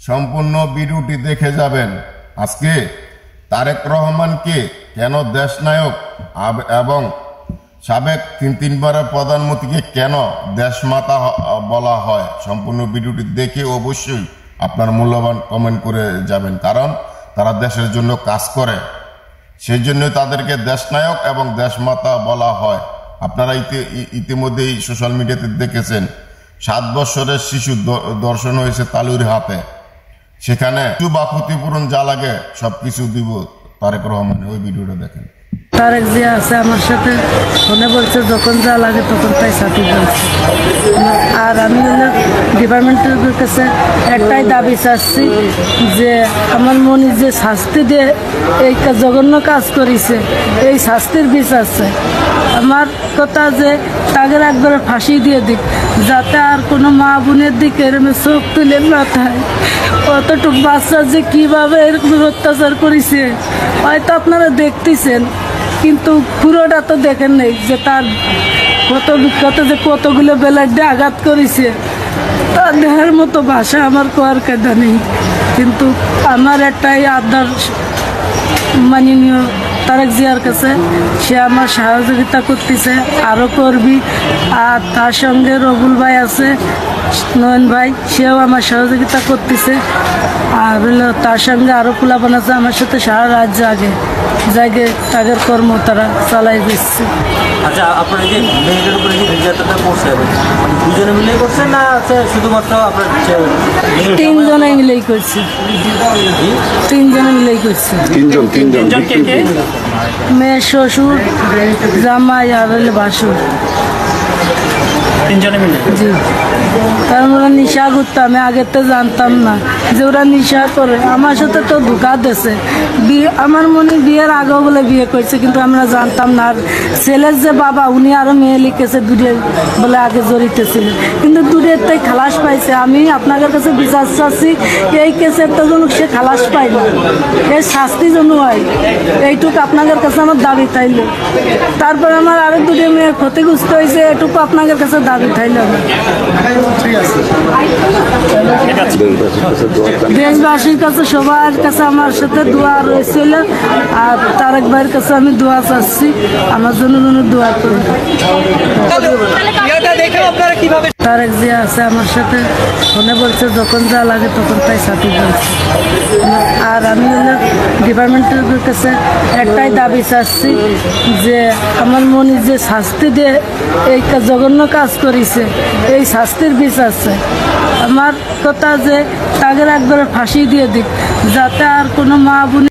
সম্পূর্ণ ভিডিওটি দেখে যাবেন। আজকে তারেক রহমানকে কেন দেশনায়ক এবং সাবেক তিনবারের প্রধানমন্ত্রীকে কেন দেশমাতা বলা হয়, সম্পূর্ণ ভিডিওটি দেখে অবশ্যই আপনার মূল্যবান কমেন্ট করে যাবেন। কারণ তারা দেশের জন্য কাজ করে, সেই জন্য তাদেরকে দেশনায়ক এবং দেশমাতা বলা হয়। আপনারা ইতিমধ্যেই সোশ্যাল মিডিয়াতে দেখেছেন 7 বছরের শিশু দর্শন হয়েছে তালুর হাতে, সেখানে বা ক্ষতিপূরণ যা লাগে সবকিছু দিব তারেক রহমান। ওই ভিডিওটা দেখেন। তারেক জিয়া আছে আমার সাথে, ফোনে বলছে যখন যা লাগে তখন তাই সাথে বলছে। আর আমি ডিপার্টমেন্টের কাছে একটাই দাবি চাচ্ছি যে আমার মনে যে শাস্তি দিয়ে এই জঘন্য কাজ করেছে, এই শাস্তির বিচার আছে। আমার কথা যে তাকে একবারে ফাঁসি দিয়ে দিক, যাতে আর কোনো মা বোনের দিকে এরকম চোখ তুলে না থাকে। কতটুকু বাচ্চা যে কীভাবে এরকম অত্যাচার করেছে হয়তো আপনারা দেখতেছেন, কিন্তু পুরোটা তো দেখেন নেই যে তার কত বিখ্যাত যে কতগুলো বেলার দিয়ে আঘাত করেছে। তার দেহের মতো ভাষা আমার কোয়ার কাটা নেই। কিন্তু আমার একটাই আবদার মাননীয় তারেক জিয়ার কাছে, সে আমার সহযোগিতা করতেছে, আরও করবি। আর তার সঙ্গে রবুল ভাই আছে, নয়ন ভাই, সেও আমার সহযোগিতা করতেছে। আর হলো তার সঙ্গে আরও পোলাপান আছে আমার সাথে, সারা রাত জাগে তাদের কর্ম তারা চালাই দিচ্ছে। আচ্ছা, আপনারা যে মেয়েদের উপরে যে নির্যাতনটা করছেন, দুজনে মিলেই করছেন না শুধুমাত্র আপনার? তিনজনে মিলেই করছি, তিনজনে মিলেই করছি। মেয়ে, শ্বশুর, জামাই আর হলে বাসুর, তিনজনে মিলে। জি। কারণ ওরা নেশা করতো, আমি আগের তো জানতাম না যে ওরা নেশা করে। আমার সাথে তো ধোকা দিয়েছে, আমার মনে বিয়ের আগেও বলে বিয়ে করছে, কিন্তু আমরা জানতাম না। আর ছেলের যে বাবা, উনি আরও মেয়ে লিখেছে দুধের বলে আগে জড়িত ছিল, কিন্তু দুধের তাই খালাস পাইছে। আমি আপনাদের কাছে বিচার চাচ্ছি, এই কেসের তো যেন সে খালাস পাই না, এই শাস্তি যেন হয়, এইটুকু আপনাদের কাছে আমার দাবি থাইল। তারপর আমার আরও দুটো মেয়ে ক্ষতিগ্রস্ত হয়েছে, এটুকু আপনাদের কাছে দাবি থাইল। দেশবাসীর কাছে, সবার কাছে আমার সাথে দোয়া রয়েছিল। আর তারেক ভাইয়ের কাছে আমি দোয়া চাচ্ছি, আমার জন্য দোয়া করি। তারেক জিয়া আছে আমার সাথে, ফোনে বলছে যখন যা লাগে তখন তাই সাথে বলছে। আর আমি ডিপার্টমেন্টের কাছে একটাই দাবি চাচ্ছি যে আমার মনে যে শাস্তি দিয়ে এই জঘন্য কাজ করেছে, এই শাস্তির বিচার আছে। আমার কথা যে তাদের একবারে ফাঁসি দিয়ে দিক, যাতে আর কোনো মা বোন